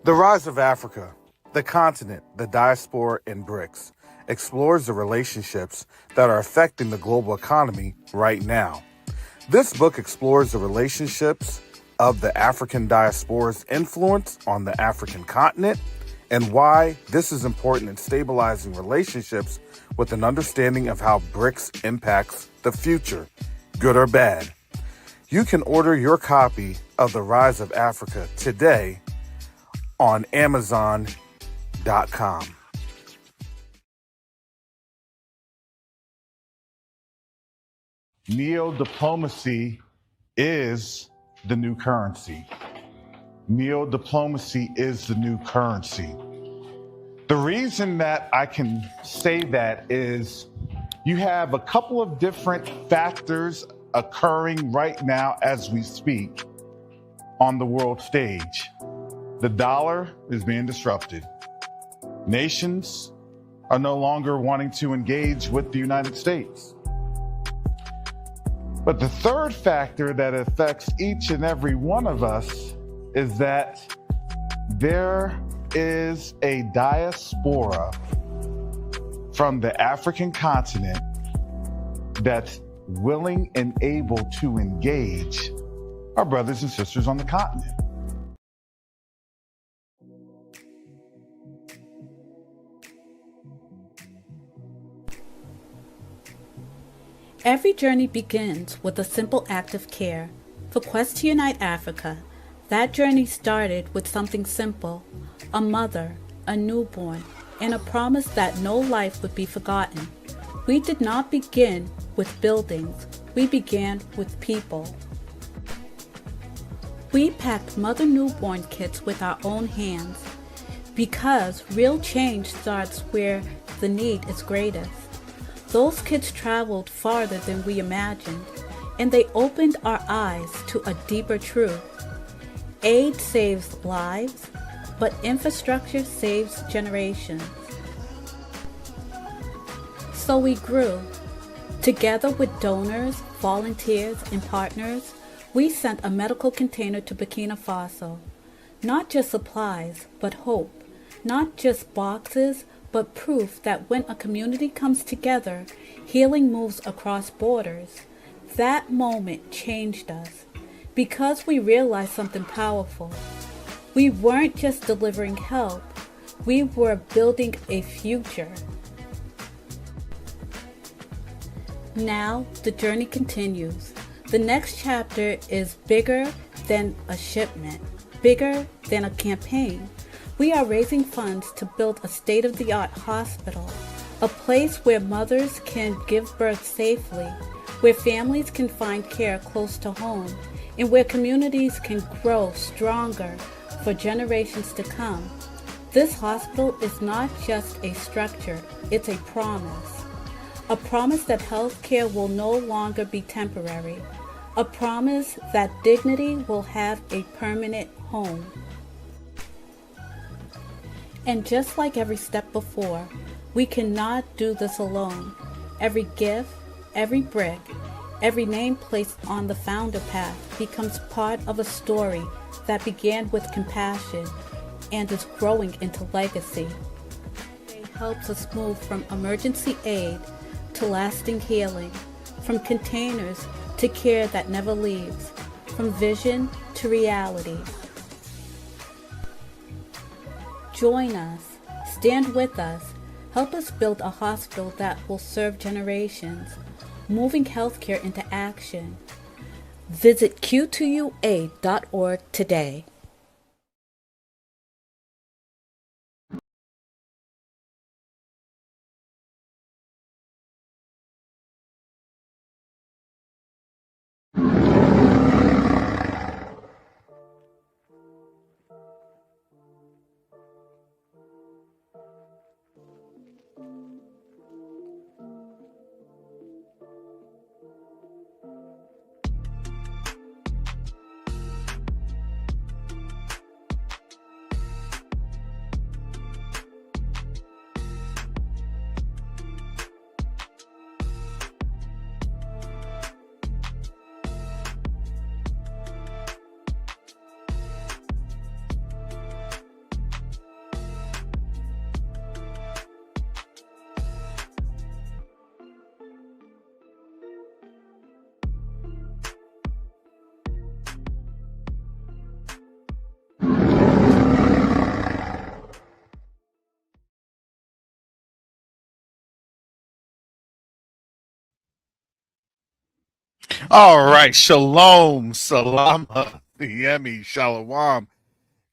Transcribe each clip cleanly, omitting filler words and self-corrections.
The rise of Africa, the continent, the diaspora, and BRICS explores the relationships that are affecting the global economy right now. This book explores the relationships of the African diaspora's influence on the African continent and why this is important in stabilizing relationships with an understanding of how BRICS impacts the future, good or bad. You can order your copy of The Rise of Africa today on Amazon.com. Neo-diplomacy is the new currency. Neo-diplomacy is the new currency. The reason that I can say that is you have a couple of different factors occurring right now as we speak on the world stage. The dollar is being disrupted. Nations are no longer wanting to engage with the United States. But the third factor that affects each and every one of us is that there is a diaspora from the African continent that's willing and able to engage our brothers and sisters on the continent. Every journey begins with a simple act of care. For Quest to Unite Africa, that journey started with something simple: a mother, a newborn, and a promise that no life would be forgotten. We did not begin with buildings, we began with people. We packed mother newborn kits with our own hands because real change starts where the need is greatest. Those kids traveled farther than we imagined, and they opened our eyes to a deeper truth. Aid saves lives, but infrastructure saves generations. So we grew. Together with donors, volunteers, and partners, we sent a medical container to Burkina Faso. Not just supplies, but hope. Not just boxes, but proof that when a community comes together, healing moves across borders. That moment changed us because we realized something powerful. We weren't just delivering help, we were building a future. Now the journey continues. The next chapter is bigger than a shipment, bigger than a campaign. We are raising funds to build a state-of-the-art hospital, a place where mothers can give birth safely, where families can find care close to home, and where communities can grow stronger for generations to come. This hospital is not just a structure, it's a promise. A promise that healthcare will no longer be temporary. A promise that dignity will have a permanent home. And just like every step before, we cannot do this alone. Every gift, every brick, every name placed on the founder path becomes part of a story that began with compassion and is growing into legacy. It helps us move from emergency aid to lasting healing, from containers to care that never leaves, from vision to reality. Join us, stand with us, help us build a hospital that will serve generations, moving healthcare into action. Visit q2ua.org today. All right, shalom, salama, yemi, shalom.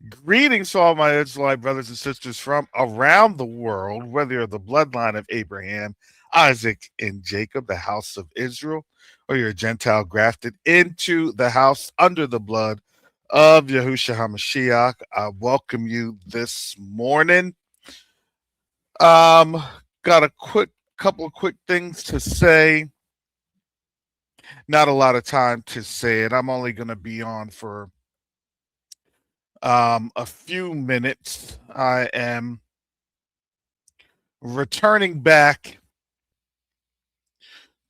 Greetings to all my Israelite brothers and sisters from around the world, whether you're the bloodline of Abraham, Isaac, and Jacob, the house of Israel, or you're a Gentile grafted into the house under the blood of Yahushua HaMashiach. I welcome you this morning. Got a couple of quick things to say. Not a lot of time to say it. I'm only going to be on for a few minutes. I am returning back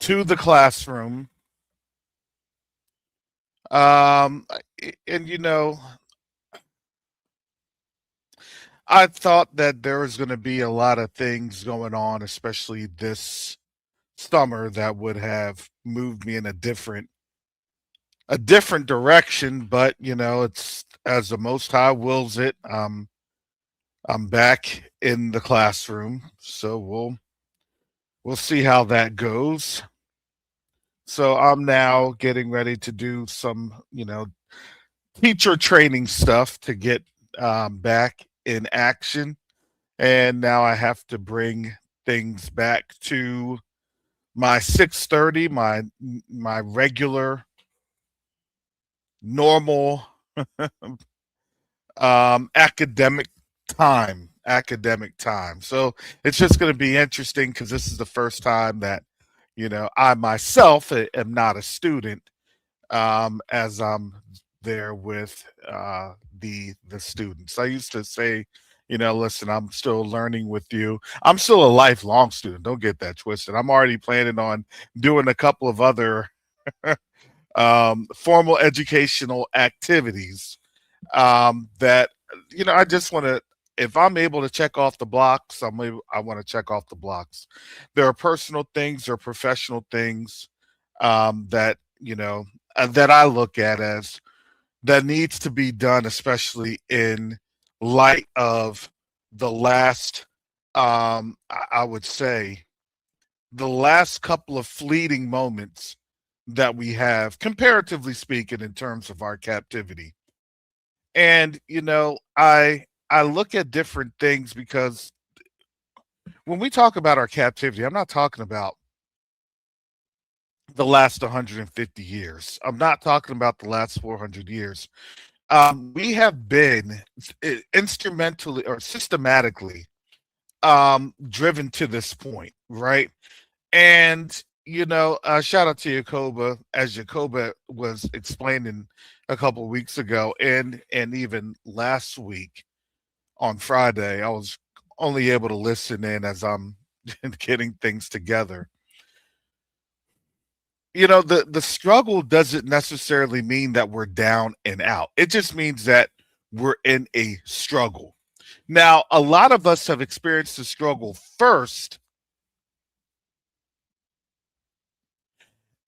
to the classroom. And I thought that there was going to be a lot of things going on, especially this summer, that would have moved me in a different direction. But it's as the Most High wills it. I'm back in the classroom, so we'll see how that goes. So I'm now getting ready to do some, teacher training stuff to get back in action. And now I have to bring things back to my 6:30, my regular, normal academic time. So it's just going to be interesting because this is the first time that I myself am not a student, as I'm there with the students. I used to say, listen, I'm still learning with you. I'm still a lifelong student. Don't get that twisted. I'm already planning on doing a couple of other formal educational activities, that I just want to. If I'm able to check off the blocks, I want to check off the blocks. There are personal things or professional things, that that I look at as that needs to be done, especially in light of the last, I would say, the last couple of fleeting moments that we have, comparatively speaking, in terms of our captivity. And I look at different things because when we talk about our captivity, I'm not talking about the last 150 years. I'm not talking about the last 400 years. We have been instrumentally or systematically driven to this point, right? And shout out to Jacoba, as Jacoba was explaining a couple of weeks ago, and even last week on Friday. I was only able to listen in as I'm getting things together. The struggle doesn't necessarily mean that we're down and out. It just means that we're in a struggle. Now, a lot of us have experienced the struggle first,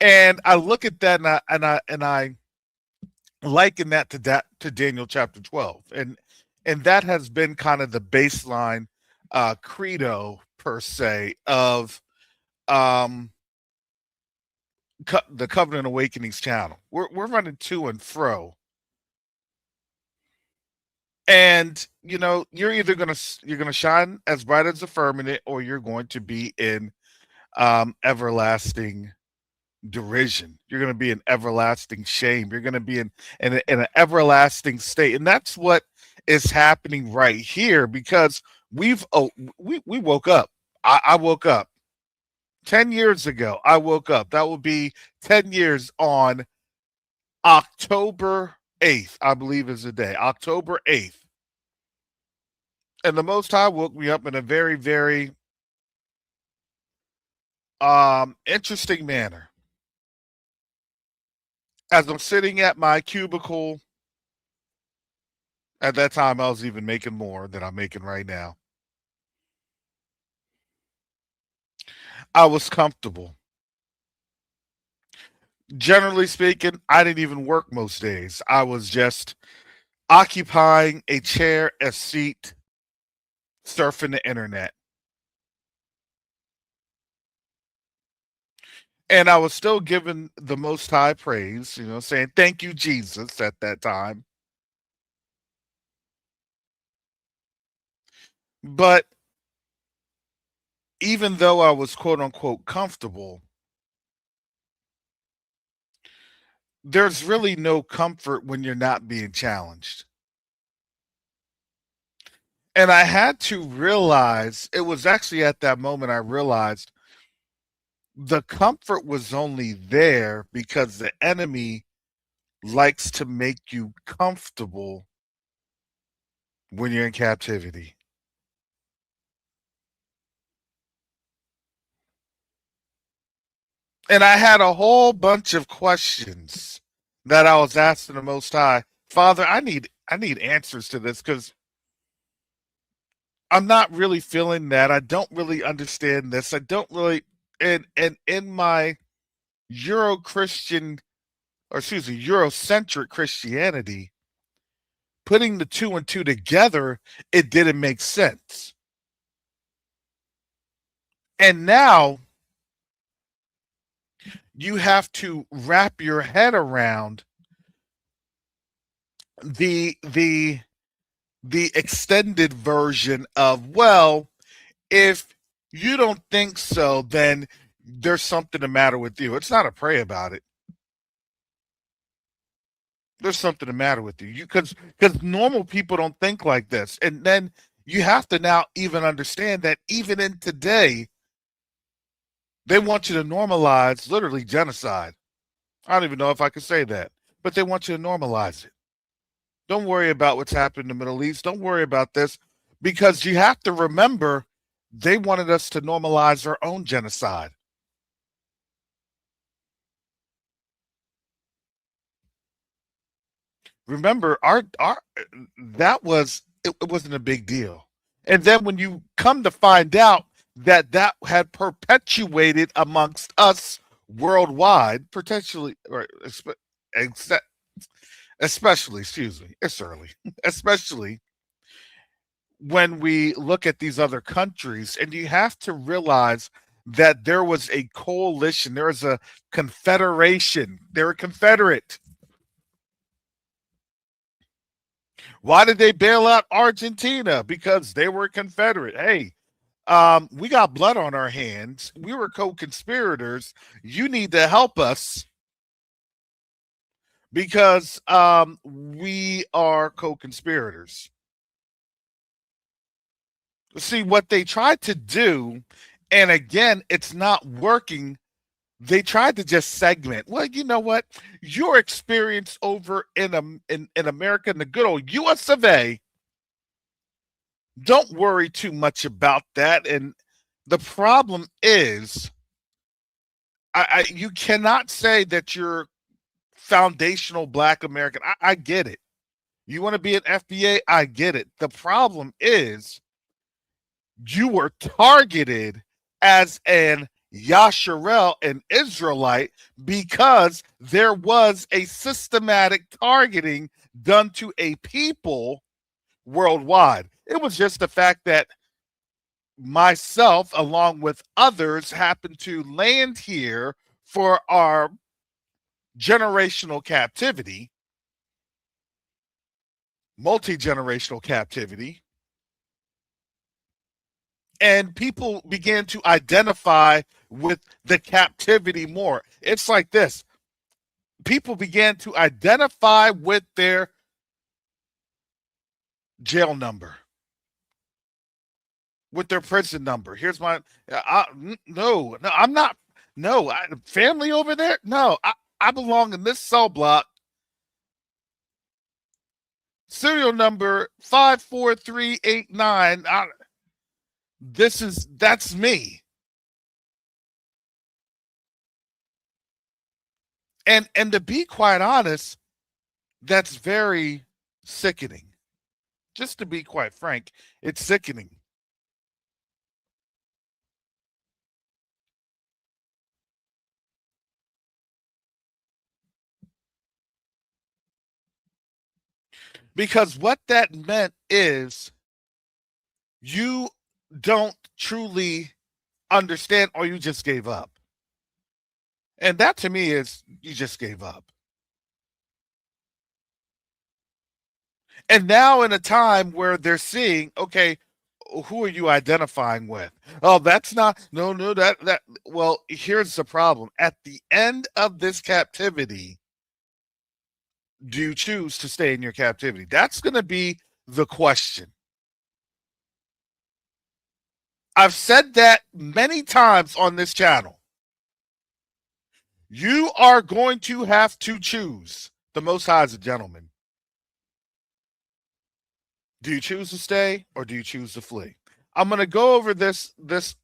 and I look at that and I liken that to Daniel chapter 12, and that has been kind of the baseline credo per se of um the Covenant Awakenings channel. We're running to and fro, and you're gonna shine as bright as the firmament, or you're going to be in everlasting derision. You're going to be in everlasting shame. You're going to be in an everlasting state, and that's what is happening right here because we woke up. I woke up 10 years ago. I woke up. That will be 10 years on October 8th, I believe is the day. October 8th. And the Most High woke me up in a very, very interesting manner. As I'm sitting at my cubicle, at that time I was even making more than I'm making right now. I was comfortable. Generally speaking, I didn't even work most days. I was just occupying a chair, a seat, surfing the internet. And I was still giving the Most High praise, saying, thank you, Jesus, at that time. But even though I was quote unquote comfortable, there's really no comfort when you're not being challenged. And I had to realize, it was actually at that moment I realized the comfort was only there because the enemy likes to make you comfortable when you're in captivity. And I had a whole bunch of questions that I was asking the Most High. Father, I need answers to this because I'm not really feeling that. I don't really understand this. I don't really and in my Euro Christian, or excuse me, Eurocentric Christianity, putting the two and two together, it didn't make sense. And now you have to wrap your head around the the extended version of, well, if you don't think so, then there's something the matter with you. It's not a pray about it. There's something the matter with you. Because normal people don't think like this. And then you have to now even understand that even in today, they want you to normalize literally genocide. I don't even know if I could say that, but they want you to normalize it. Don't worry about what's happening in the Middle East. Don't worry about this, because you have to remember they wanted us to normalize our own genocide. Remember, our that was it wasn't a big deal. And then when you come to find out that that had perpetuated amongst us worldwide, potentially, or especially, excuse me, it's early, especially when we look at these other countries, and you have to realize that there was a coalition, there was a confederation, they were confederate. Why did they bail out Argentina? Because they were confederate. Hey, we got blood on our hands. We were co-conspirators. You need to help us because we are co-conspirators. See what they tried to do, and again, it's not working. They tried to just segment. Well, you know what? Your experience over in America, in the good old U.S. of A. Don't worry too much about that. And the problem is, you cannot say that you're foundational Black American. I get it. You want to be an FBA? I get it. The problem is you were targeted as an Yasharel, an Israelite, because there was a systematic targeting done to a people worldwide. It was just the fact that myself, along with others, happened to land here for our generational captivity, multi generational captivity, and people began to identify with the captivity more. It's like this: people began to identify with their jail number, with their prison number. Here's my no, I'm not. No, family over there. No, I belong in this cell block. Serial number 54389. That's me. And to be quite honest, that's very sickening. Just to be quite frank, it's sickening. Because what that meant is you don't truly understand, or you just gave up. And that to me is you just gave up. And now in a time where they're seeing, okay, who are you identifying with? Oh, that's not no that well, here's the problem. At the end of this captivity, do you choose to stay in your captivity? That's going to be the question. I've said that many times on this channel. You are going to have to choose. The Most High is a gentleman. Do you choose to stay or do you choose to flee? I'm going to go over this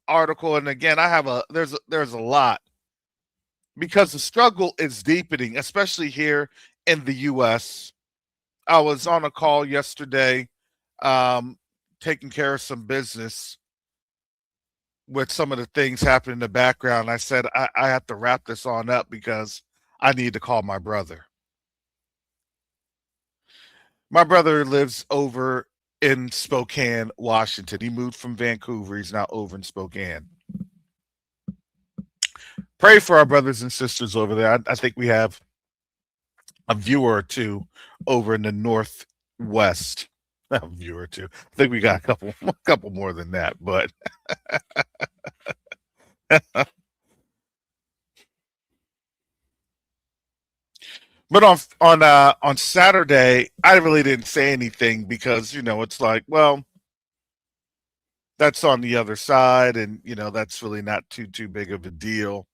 article, and again, I have there's a lot because the struggle is deepening, especially here in the U.S. I was on a call yesterday, um, taking care of some business with some of the things happening in the background. I said I have to wrap this on up because I need to call my brother. My brother lives over in Spokane, Washington. He moved from Vancouver. He's now over in Spokane. Pray for our brothers and sisters over there. I think we have a viewer or two over in the Northwest. A viewer or two. I think we got a couple more than that, but but on Saturday, I really didn't say anything because it's like, well, that's on the other side, and that's really not too big of a deal.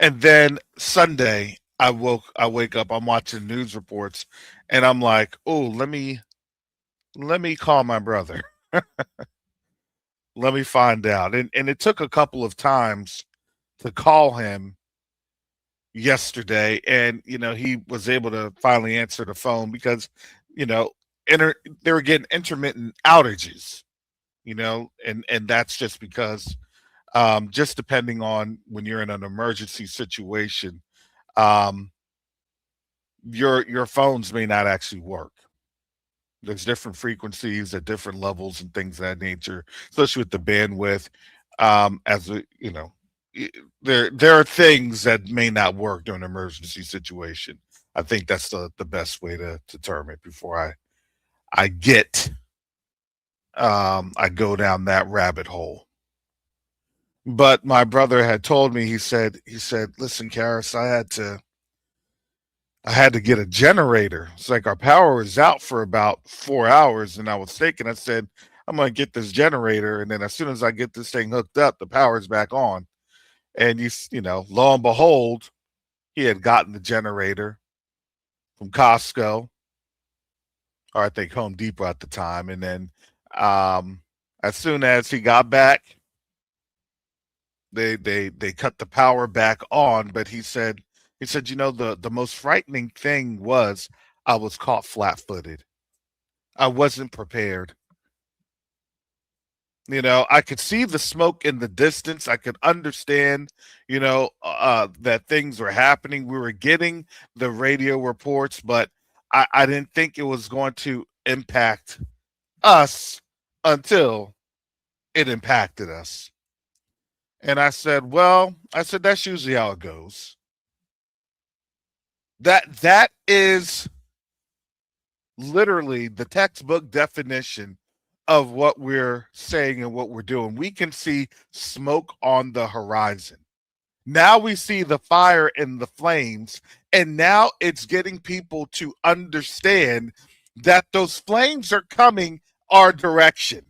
And then Sunday, I wake up, I'm watching news reports, and I'm like, oh, let me call my brother. Let me find out. And it took a couple of times to call him yesterday, and he was able to finally answer the phone because you know they were getting intermittent outages, and that's just because just depending on when you're in an emergency situation, um, your phones may not actually work. There's different frequencies at different levels and things of that nature, especially with the bandwidth. As a, i- there are things that may not work during an emergency situation. I think that's the best way to term it before I go down that rabbit hole. But my brother had told me, he said, listen, Karis, I had to get a generator. It's like our power was out for about 4 hours, and I was thinking, I said, I'm gonna get this generator, and then as soon as I get this thing hooked up, the power's back on. And lo and behold, he had gotten the generator from Costco, or I think Home Depot at the time, and then um, as soon as he got back, they cut the power back on. But he said, the most frightening thing was I was caught flat-footed. I wasn't prepared. I could see the smoke in the distance. I could understand, that things were happening. We were getting the radio reports, but I didn't think it was going to impact us until it impacted us. And I said, that's usually how it goes. That is literally the textbook definition of what we're saying and what we're doing. We can see smoke on the horizon. Now we see the fire and the flames, and now it's getting people to understand that those flames are coming our direction.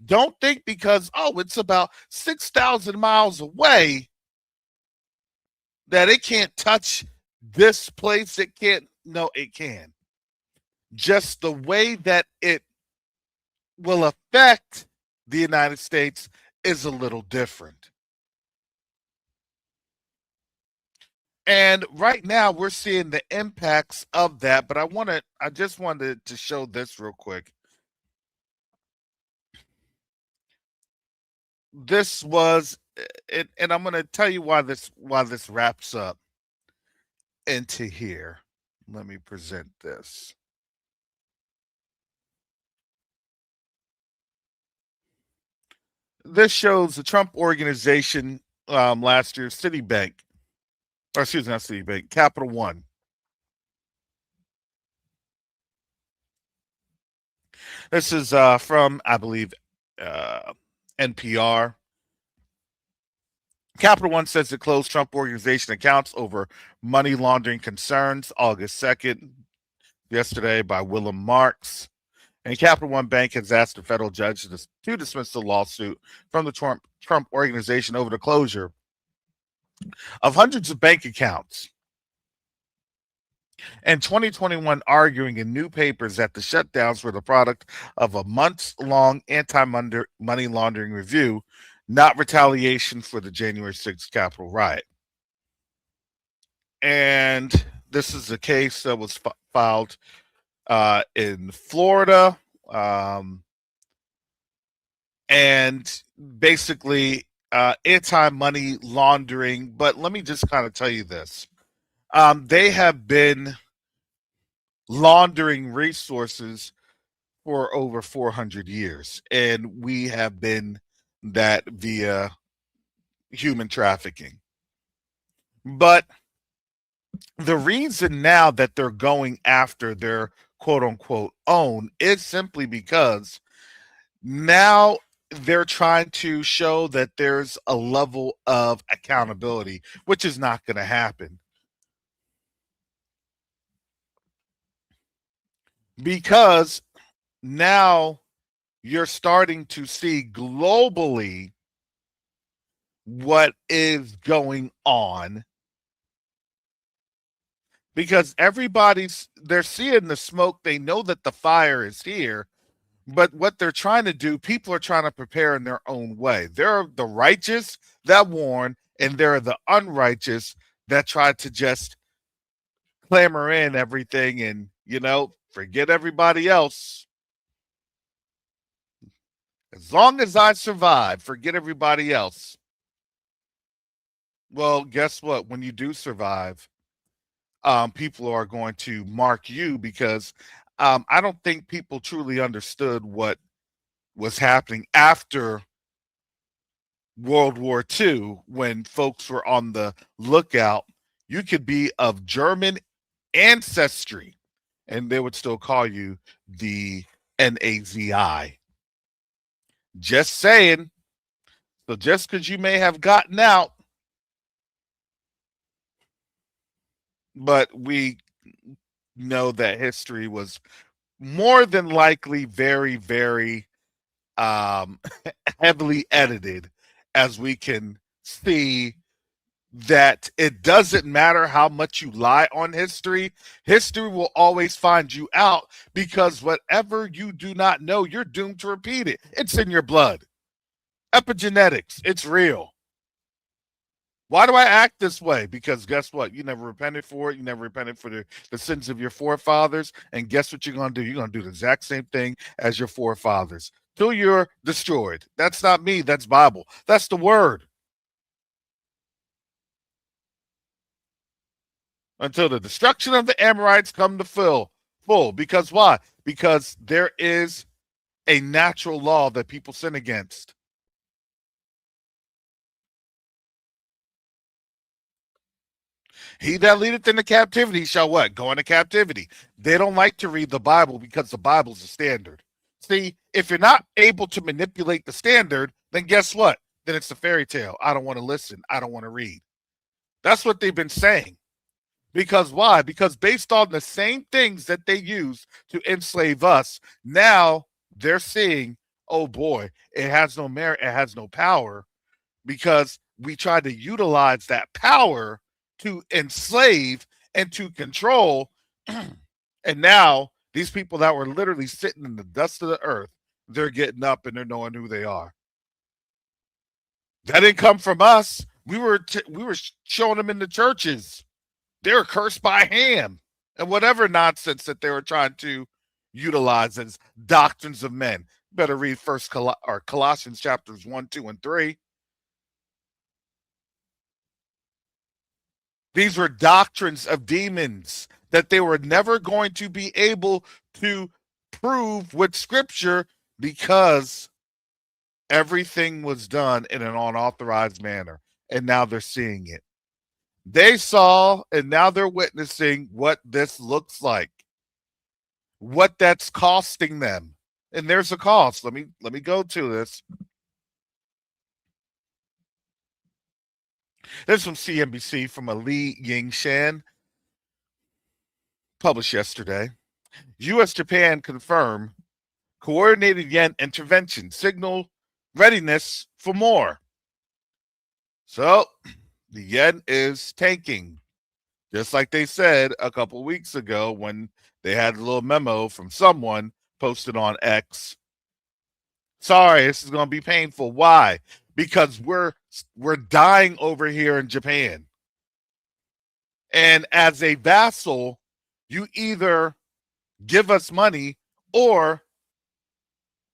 Don't think because, oh, it's about 6,000 miles away that it can't touch this place. It can't. No, it can. Just the way that it will affect the United States is a little different. And right now we're seeing the impacts of that, but I just wanted to show this real quick. This was and I'm going to tell you why this wraps up into here. Let me present this. this shows the Trump organization last year, Citibank, or excuse me, not Citibank, Capital One. This is from, I believe, NPR. Capital One says it closed Trump organization accounts over money laundering concerns August 2nd, yesterday by Willem Marks. And Capital One Bank has asked a federal judge to dismiss the lawsuit from the Trump organization over the closure of hundreds of bank accounts. In 2021, arguing in new papers that the shutdowns were the product of a months-long anti-money laundering review, not retaliation for the January 6th Capitol riot. And this is a case that was filed in Florida. And basically anti-money laundering. But let me just kind of tell you this. They have been laundering resources for over 400 years, and we have been that via human trafficking. But the reason now that they're going after their quote-unquote own is simply because now they're trying to show that there's a level of accountability, which is not going to happen. Because now you're starting to see globally what is going on. Because they're seeing the smoke. They know that the fire is here. But what they're trying to do, people are trying to prepare in their own way. There are the righteous that warn, and there are the unrighteous that try to just clamor in everything and, forget everybody else. As long as I survive, forget everybody else. Well, guess what? When you do survive, people are going to mark you because I don't think people truly understood what was happening after World War II when folks were on the lookout. You could be of German ancestry and they would still call you the Nazi. Just saying. So just because you may have gotten out, but we know that history was more than likely very, very heavily edited, as we can see that it doesn't matter how much you lie on history. History will always find you out because whatever you do not know, you're doomed to repeat it. It's in your blood. Epigenetics, it's real. Why do I act this way? Because guess what? You never repented for it. You never repented for the sins of your forefathers. And guess what you're going to do? You're going to do the exact same thing as your forefathers till you're destroyed. That's not me. That's Bible. That's the word. Until the destruction of the Amorites come to full. Because why? Because there is a natural law that people sin against. He that leadeth into captivity shall what? Go into captivity. They don't like to read the Bible because the Bible's the standard. See, if you're not able to manipulate the standard, then guess what? Then it's a fairy tale. I don't want to listen. I don't want to read. That's what they've been saying. Because why? Because based on the same things that they use to enslave us, now they're seeing, oh boy, it has no merit, it has no power, because we tried to utilize that power to enslave and to control. And now these people that were literally sitting in the dust of the earth, they're getting up and they're knowing who they are. That didn't come from us. We were showing them in the churches. They were cursed by Ham and whatever nonsense that they were trying to utilize as doctrines of men. Better read Colossians chapters 1, 2, and 3. These were doctrines of demons that they were never going to be able to prove with scripture because Everything was done in an unauthorized manner, and now they're seeing it. They saw, and now they're witnessing what this looks like, what that's costing them. And there's a cost. Let me go to this. This from CNBC from a Li Yingshan, published yesterday. U.S. Japan confirm coordinated yen intervention signal readiness for more. So the yen is tanking, just like they said a couple weeks ago when they had a little memo from someone posted on X. Sorry, this is going to be painful. Why? Because we're dying over here in Japan. And as a vassal, you either give us money or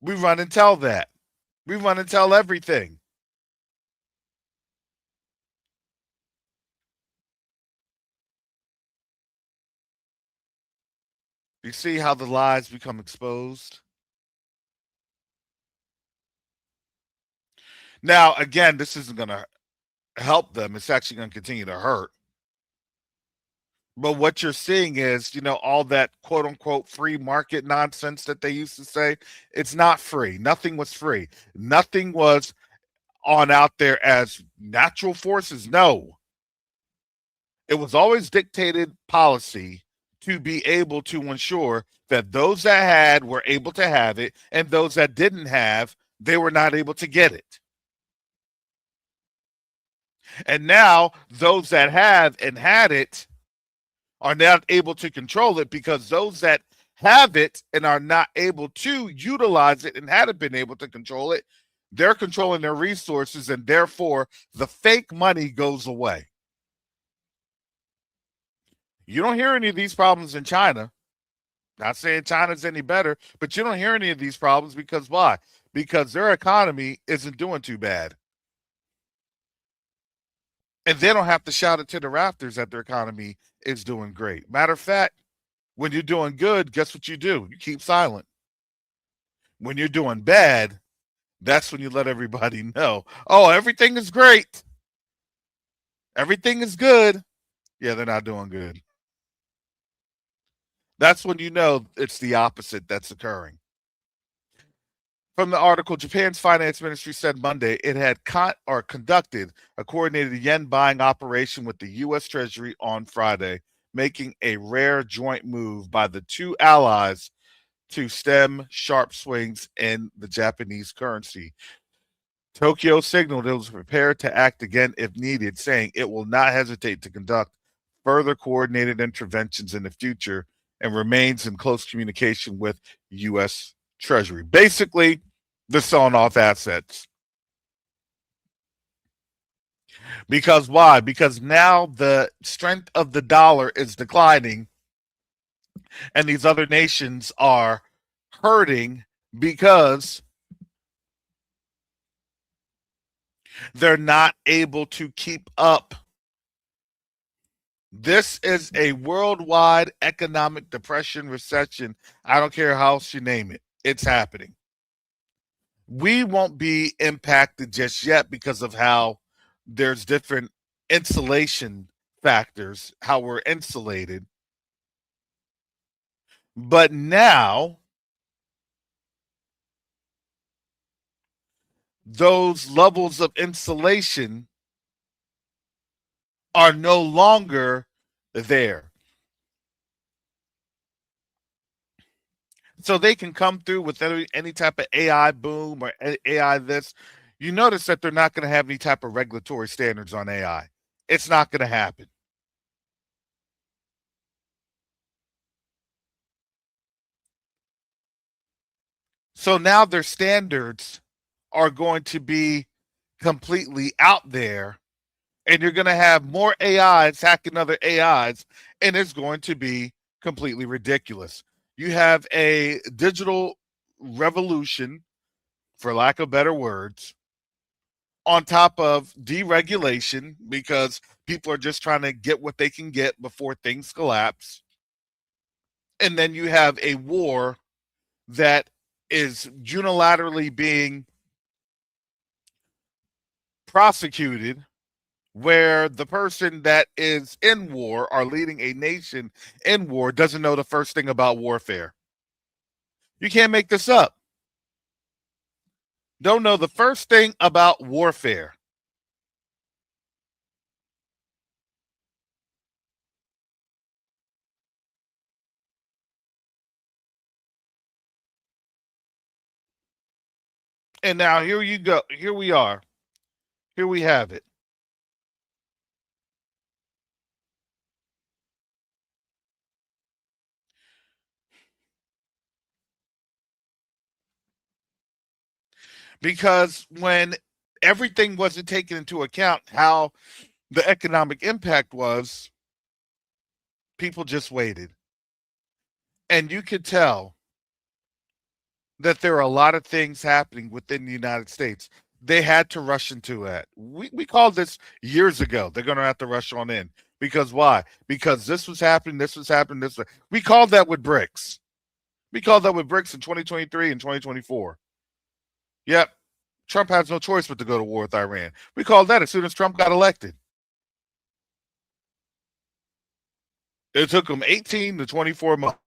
we run and tell that. We run and tell everything. You see how the lies become exposed? Now, again, this isn't going to help them. It's actually going to continue to hurt. But what you're seeing is, all that quote unquote free market nonsense that they used to say, it's not free. Nothing was free. Nothing was on out there as natural forces. No. It was always dictated policy to be able to ensure that those that had were able to have it, and those that didn't have, they were not able to get it. And now those that have and had it are not able to control it, because those that have it and are not able to utilize it and hadn't been able to control it, they're controlling their resources, and therefore the fake money goes away. You don't hear any of these problems in China. Not saying China's any better, but you don't hear any of these problems because why? Because their economy isn't doing too bad. And they don't have to shout it to the rafters that their economy is doing great. Matter of fact, when you're doing good, guess what you do? You keep silent. When you're doing bad, that's when you let everybody know, oh, everything is great. Everything is good. Yeah, they're not doing good. That's when you know it's the opposite that's occurring. From the article, Japan's finance ministry said Monday it had conducted a coordinated yen buying operation with the U.S. Treasury on Friday, making a rare joint move by the two allies to stem sharp swings in the Japanese currency. Tokyo signaled it was prepared to act again if needed, saying it will not hesitate to conduct further coordinated interventions in the future and remains in close communication with U.S. Treasury. Basically, they're selling off assets. Because why? Because now the strength of the dollar is declining, and these other nations are hurting because they're not able to keep up. This is a worldwide economic depression, recession. I don't care how else you name it. It's happening. We won't be impacted just yet because of how there's different insulation factors, how we're insulated. But now, those levels of insulation are no longer there. So they can come through with any type of AI boom or AI this. You notice that they're not going to have any type of regulatory standards on AI. It's not going to happen. So now their standards are going to be completely out there, and you're going to have more AIs hacking other AIs, and it's going to be completely ridiculous. You have a digital revolution, for lack of better words, on top of deregulation, because people are just trying to get what they can get before things collapse. And then you have a war that is unilaterally being prosecuted where the person that is in war or leading a nation in war doesn't know the first thing about warfare. You can't make this up. Don't know the first thing about warfare. And now here you go. Here we are. Here we have it. Because when everything wasn't taken into account, how the economic impact was, people just waited. And you could tell that there are a lot of things happening within the United States. They had to rush into it. We called this years ago. They're going to have to rush on in. Because why? Because this was happening, this was. We called that with BRICS. We called that with BRICS in 2023 and 2024. Yep. Trump has no choice but to go to war with Iran. We called that as soon as Trump got elected. It took him 18 to 24 months.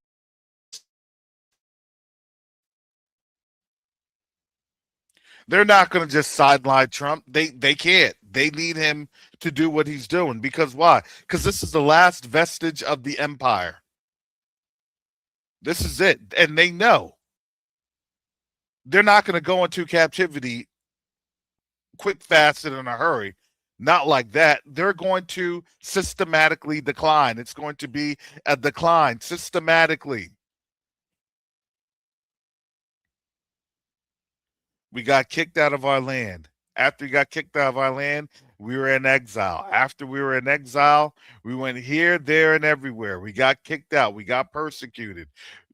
They're not going to just sideline Trump. They can't. They need him to do what he's doing. Because why? Because this is the last vestige of the empire. This is it. And they know. They're not going to go into captivity quick, fast, and in a hurry. Not like that. They're going to systematically decline. It's going to be a decline systematically. We got kicked out of our land. After we got kicked out of our land, we were in exile. After we were in exile, we went here, there, and everywhere. We got kicked out. We got persecuted.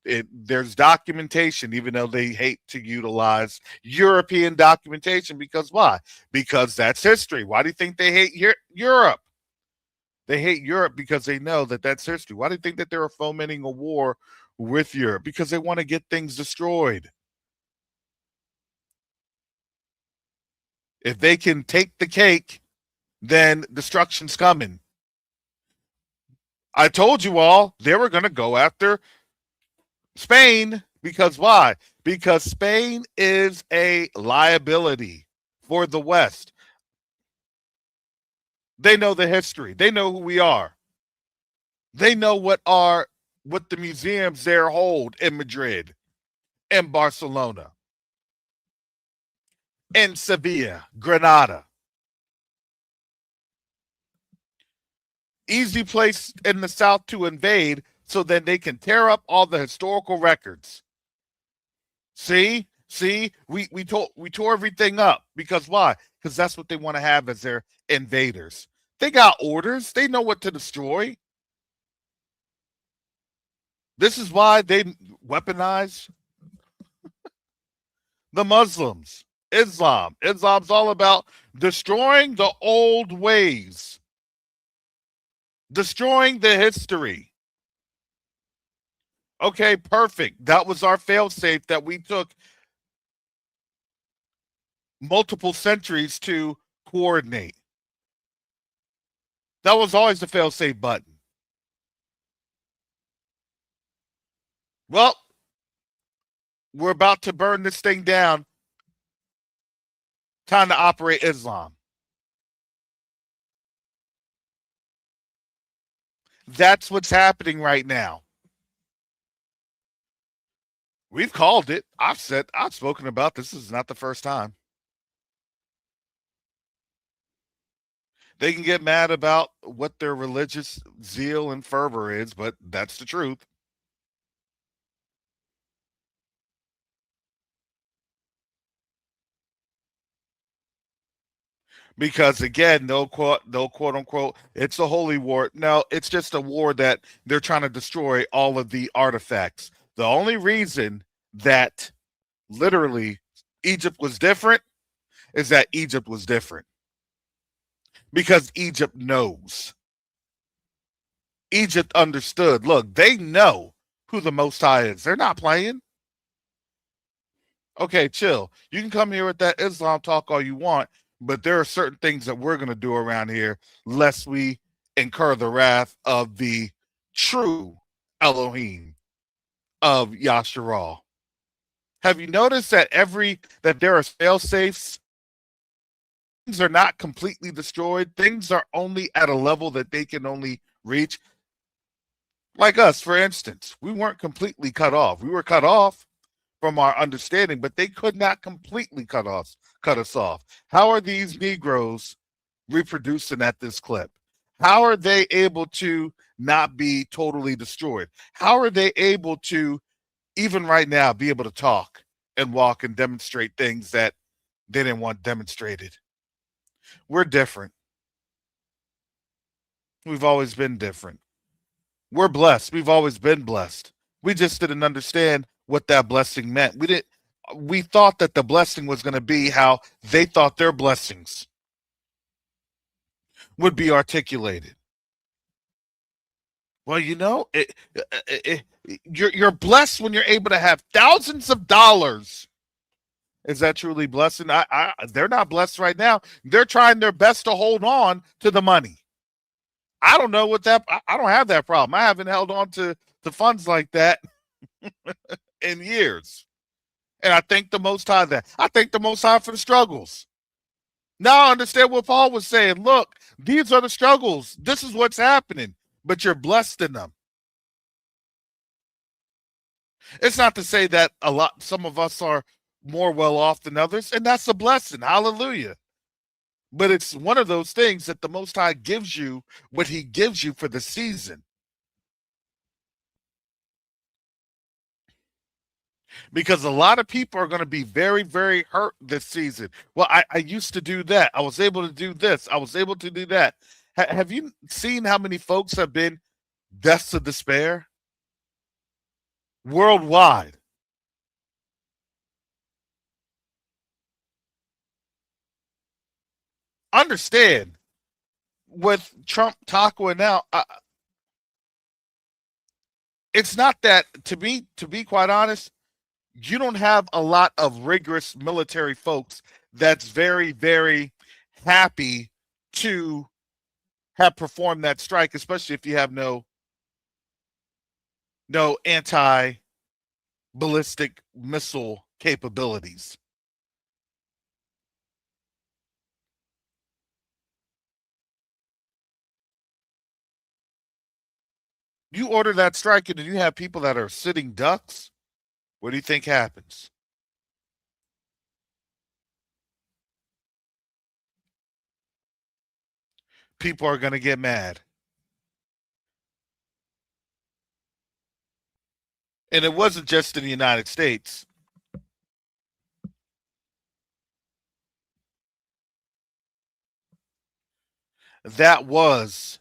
There's documentation, even though they hate to utilize European documentation. Because why? Because that's history. Why do you think they hate Europe? They hate Europe because they know that that's history. Why do you think that they're fomenting a war with Europe? Because they want to get things destroyed. If they can take the cake, then destruction's coming. I told you all they were going to go after Spain. Because why? Because Spain is a liability for the West. They know the history. They know who we are. They know what the museums there hold in Madrid, in Barcelona, in Sevilla, Granada. Easy place in the South to invade so then they can tear up all the historical records. See, we tore everything up. Because why? Because that's what they want to have as their invaders. They got orders. They know what to destroy. This is why they weaponize the Muslims. Islam's all about destroying the old ways, destroying the history. Okay, perfect. That was our failsafe that we took multiple centuries to coordinate. That was always the failsafe button. Well, we're about to burn this thing down. Time to operate Islam. That's what's happening right now. We've called it. I've spoken about this. This is not the first time. They can get mad about what their religious zeal and fervor is, but that's the truth. Because again, no quote unquote, it's a holy war. No, it's just a war that they're trying to destroy all of the artifacts. The only reason that literally Egypt was different is that Egypt was different. Because Egypt knows. Egypt understood. Look, they know who the Most High is. They're not playing. Okay, chill. You can come here with that Islam talk all you want. But there are certain things that we're going to do around here lest we incur the wrath of the true Elohim of Yasharal. Have you noticed that there are fail safes? Things are not completely destroyed. Things are only at a level that they can only reach. Like us, for instance, we weren't completely cut off. We were cut off from our understanding, but they could not completely cut us off. How are these Negroes reproducing at this clip? How are they able to not be totally destroyed? How are they able to, even right now, be able to talk and walk and demonstrate things that they didn't want demonstrated? We're different. We've always been different. We're blessed. We've always been blessed. We just didn't understand what that blessing meant. We thought that the blessing was going to be how they thought their blessings would be articulated. Well, you're blessed when you're able to have thousands of dollars. Is that truly blessing? They're not blessed right now. They're trying their best to hold on to the money. I don't know I don't have that problem. I haven't held on to funds like that in years. And I thank the Most High that. I thank the Most High for the struggles. Now I understand what Paul was saying. Look, these are the struggles. This is what's happening, but you're blessed in them. It's not to say that some of us are more well off than others, and that's a blessing. Hallelujah. But it's one of those things that the Most High gives you what he gives you for the season. Because a lot of people are going to be very, very hurt this season. Well, I used to do that. I was able to do this. I was able to do that. Have you seen how many folks have been deaths of despair? Worldwide. Understand, with Trump talking now, it's not that, to be quite honest, you don't have a lot of rigorous military folks that's very, very happy to have performed that strike, especially if you have no anti-ballistic missile capabilities. You order that strike and you have people that are sitting ducks, what do you think happens? People are going to get mad. And it wasn't just in the United States. That was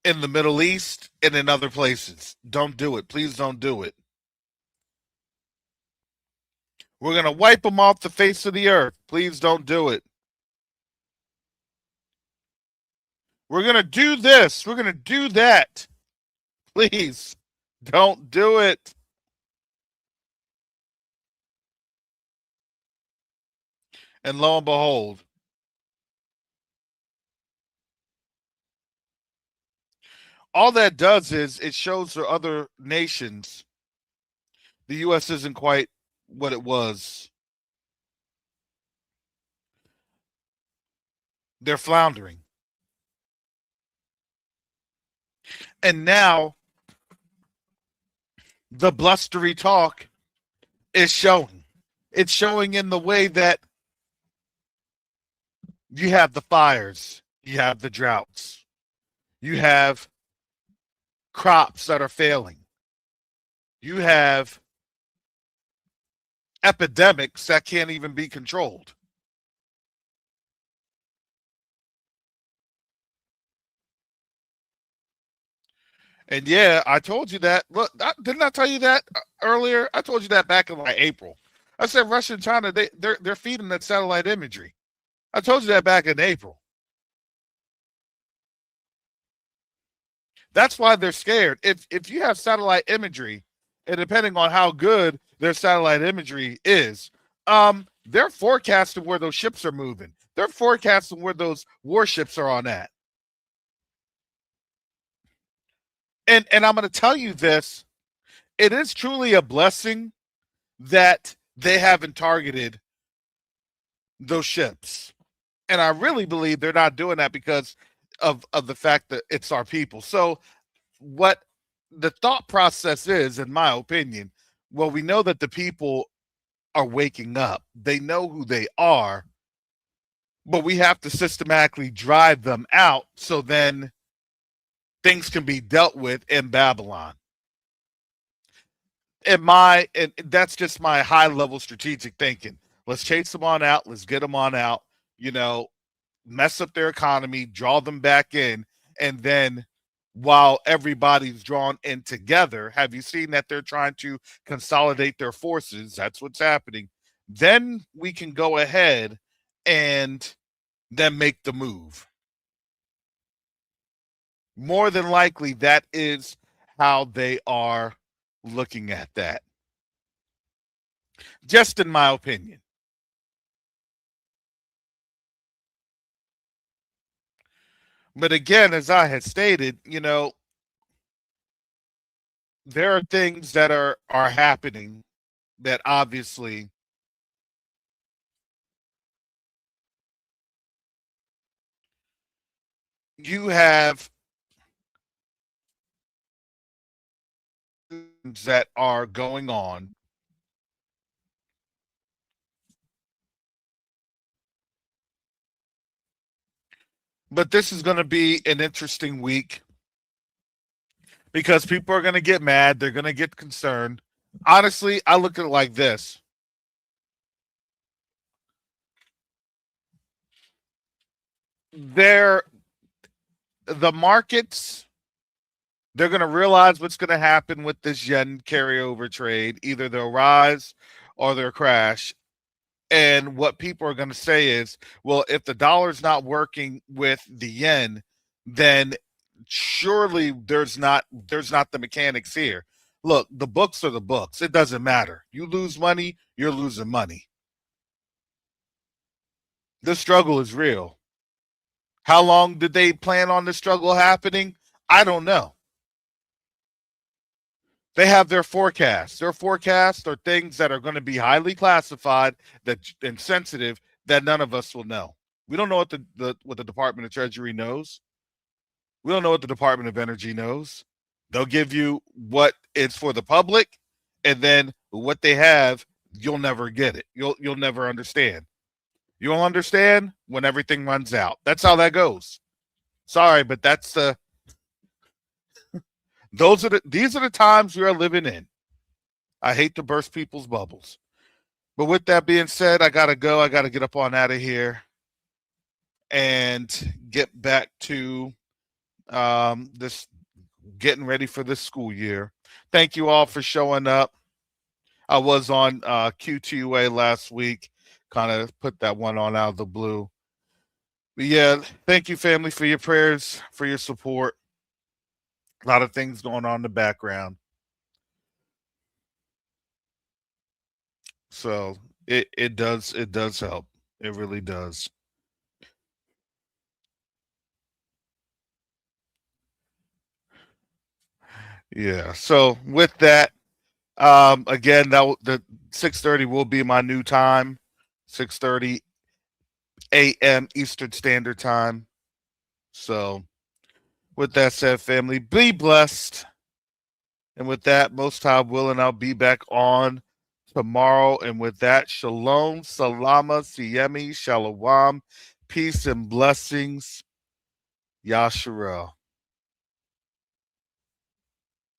in the Middle East and in other places. Don't do it. Please don't do it. We're going to wipe them off the face of the earth. Please don't do it. We're going to do this. We're going to do that. Please don't do it. And lo and behold, all that does is it shows the other nations the U.S. isn't quite what it was. They're floundering. And now the blustery talk is showing. It's showing in the way that you have the fires, you have the droughts, you have crops that are failing, you have epidemics that can't even be controlled. And yeah, I told you that. Look, didn't I tell you that earlier? I told you that back in like April. I said Russia and China, they're feeding that satellite imagery. I told you that back in April. That's why they're scared. If you have satellite imagery and depending on how good their satellite imagery is, they're forecasting where those ships are moving. They're forecasting where those warships are on at. And I'm going to tell you this, it is truly a blessing that they haven't targeted those ships. And I really believe they're not doing that because of the fact that it's our people. So what the thought process is, in my opinion, well, we know that the people are waking up. They know who they are, but we have to systematically drive them out so then things can be dealt with in Babylon. And that's just my high level strategic thinking. Let's chase them on out. Let's get them on out. You know, mess up their economy, draw them back in, and then while everybody's drawn in together, have you seen that they're trying to consolidate their forces? That's what's happening. Then we can go ahead and then make the move. More than likely, that is how they are looking at that. Just in my opinion. But again, as I had stated, there are things that are happening that obviously you have that are going on. But this is going to be an interesting week because people are going to get mad. They're going to get concerned. Honestly, I look at it like this. The markets, they're going to realize what's going to happen with this yen carryover trade. Either they'll rise or they'll crash. And what people are going to say is, well, if the dollar's not working with the yen, then surely there's not the mechanics here. Look, the books are the books. It doesn't matter. You lose money, you're losing money. The struggle is real. How long did they plan on the struggle happening? I don't know. They have their forecasts. Their forecasts are things that are going to be highly classified and sensitive that none of us will know. We don't know what the Department of Treasury knows. We don't know what the Department of Energy knows. They'll give you what is for the public, and then what they have, you'll never get it. You'll never understand. You'll understand when everything runs out. That's how that goes. Sorry, but these are the times we are living in. I hate to burst people's bubbles. But with that being said, I gotta go. I gotta get up on out of here and get back to this getting ready for this school year. Thank you all for showing up. I was on Q2A last week, kind of put that one on out of the blue. But yeah, thank you, family, for your prayers, for your support. A lot of things going on in the background. So it does help. It really does. Yeah. So with that, again, the 6:30 will be my new time, 6:30 a.m. Eastern Standard Time. So with that said, family, be blessed. And with that, most high willing, I'll be back on tomorrow. And with that, shalom, salama, siyemi, shalom, peace and blessings. Yasharel.